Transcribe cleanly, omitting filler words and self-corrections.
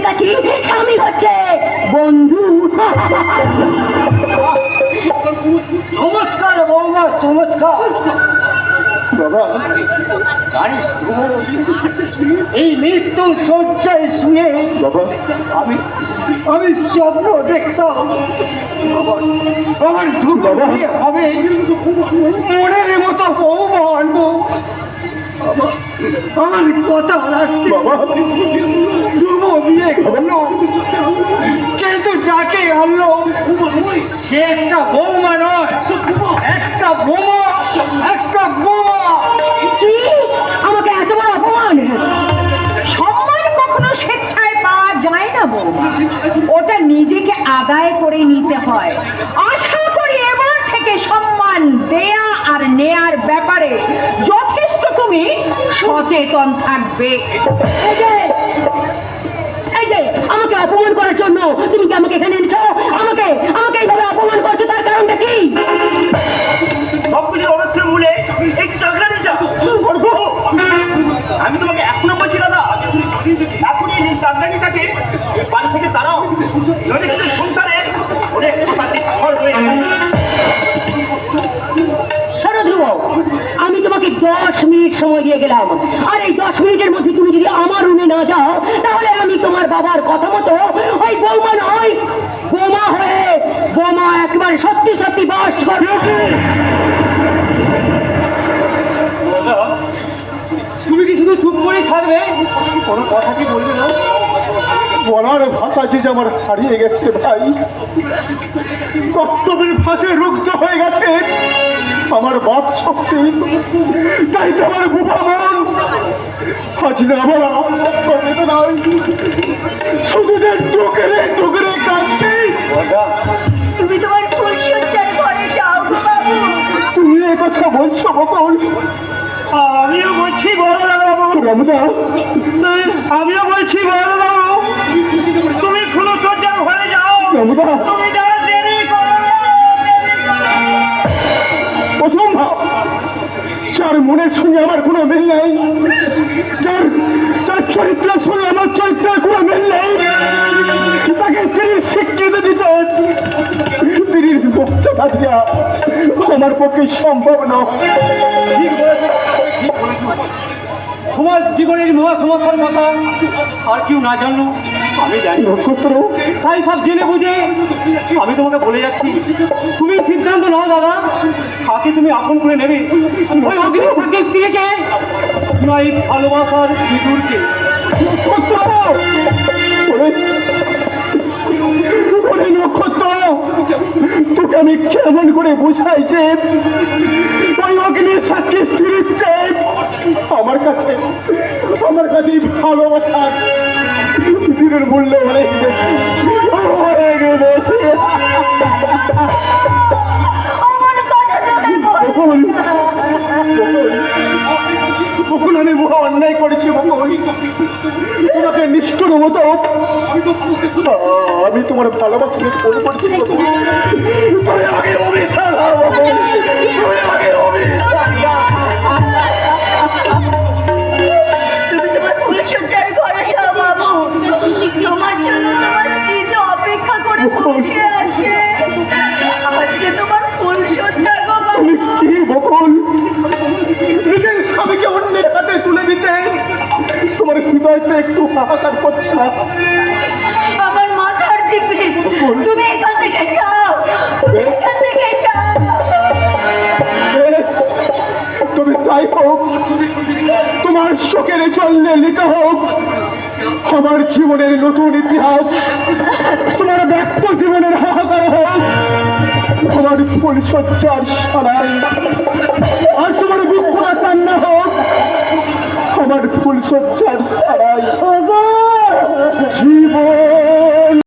কাছে স্বামী হচ্ছে বন্ধু। চমৎকার বৌমা, চমৎকার। বাবা জানিস এই মৃত্যু শয্যায় শুয়ে বাবা আমি স্বপ্ন দেখতাম আমার হবে মনের মতো বৌমা আনবো। আমার কথা রাখতে বাবা দুবো বিয়ে করলো, কিন্তু যাকে আনলো সে একটা বৌমা নয়, একটা বোমা, একটা বোমা। কি আমাকে এত বড় অপমান! সম্মান কখনো স্বেচ্ছায় পাওয়া যায় না বৌমা, ওটা নিজেকে আদায় করে নিতে হয়। আশা করি এবার থেকে সম্মান দেয়া আর নেয়ার ব্যাপারে যথেষ্ট তুমি সচেতন থাকবে। এই যে আমাকে অপমান করার জন্য তুমি কি আমাকে এখানে এনেছো? আমাকে আমাকে এইভাবে অপমান করছো, তার কারণটা কি? সবকিছুর অর্থের মূলে এই চাকরানিটা। আমি তোমাকে এখনো বলছি দাদা, এখনই এই চাকরানিটাকে বাড়ি থেকে তারাও, নইলে কিন্তু সংসারে অনেক ফল হয়ে যাবে। শোনো ধ্রুব, আমি তোমাকে 10 মিনিট সময় দিয়ে গেলাম, আর এই 10 মিনিটের মধ্যে তুমি যদি আমার রুমে না যাও তাহলে আমি তোমার বাবার কথা মতো ওই বৌমা নয় বোমা হয়ে বোমা একবার সত্যি সত্যি বাস্ট করবো। তুমি কি শুধু চুপ করেই থাকবে, কোনো কথা কি বলবে না? বলার ভাষা যে আমার হারিয়ে গেছে ভাই, কর্তব্যের ভাষায় রুগ্ধ হয়ে গেছে আমার বাপ শক্তি। তাই তো আমার বুবা মন আজ না আমার নয়, শুধু যে টুকরে টুকরে কাঁদছি। তুমি তোমার ফুলসজ্জার ঘরে যাও বাবু। তুমি এ কথা বলছো বকুল? আমিও বলছি বড়বাবু। রমদা আমিও বলছি বড়বাবু, তুমি ফুলসজ্জার ঘরে যাও। রমদা তুমি যাও, দেরি করো না, অসম্ভব। যার মনের সঙ্গে আমার কোনো মিল নেই, যার চরিত্রের সঙ্গে আমার চরিত্রের কোনো মিল নেই, তাকে তিনি স্বীকৃতি দিতেন, তিনি বক্তৃতা দিয়া আমার পক্ষে সম্ভব নয়। তোমার জীবনের মহা সমস্যার কথা আর কেউ না জানো আমি জানি নক্ষত্র, তাই সব জেনে বুঝে আমি তোমাকে বলে যাচ্ছি, তুমি সিদ্ধান্ত নাও দাদা, কাকে তুমি আপন করে নেবে, ওই অগ্নিসাকে স্ত্রীকে না এই ভালোবাসার সিঁদুরকে। নক্ষত্র নক্ষত্র, তোকে আমি কেমন করে বুঝাই যে ওই অগ্নি সাক্ষী স্ত্রীর চেয়ে আমার কাছে ভালোবাসার দিনের মূল্য অনেক বেশি, অনেক বেশি। বকুল আমি মহা অন্যায় করেছি বকুল, তোমাকে নিষ্ঠুর মতো আমি তোমার ভালোবাসাকে ফোন করছি। তুমি আমাকে অভিশাপ দাও বকুল, তুমি আমাকে অভিশাপ দাও। তুমি তোমার ফুলসজ্জার ঘরে যাও বাবু, তোমার জন্য তোমার স্ত্রী যে অপেক্ষা করে বসে আছে। আজ যে তোমার ফুলসজ্জা গো বাবু। তুমি কি বকুল, নিজের স্বামীকে অন্যের হাতে তুলে দিতে তোমার হৃদয়টা একটু হাহাকার করছে না? আমার মাথার দিকে তুমি এখান থেকে যাও, এখান থেকে যাও। তুমি তাই হোক, তোমার চোখের জলে লিখা হোক আমার জীবনের নতুন ইতিহাস, তোমার ব্যক্ত জীবনের হাহাকার হোক আমার ফুলসজ্জার সারাই, আর তোমার বুক কান্না হোক আমার ফুলসজ্জার সারাই।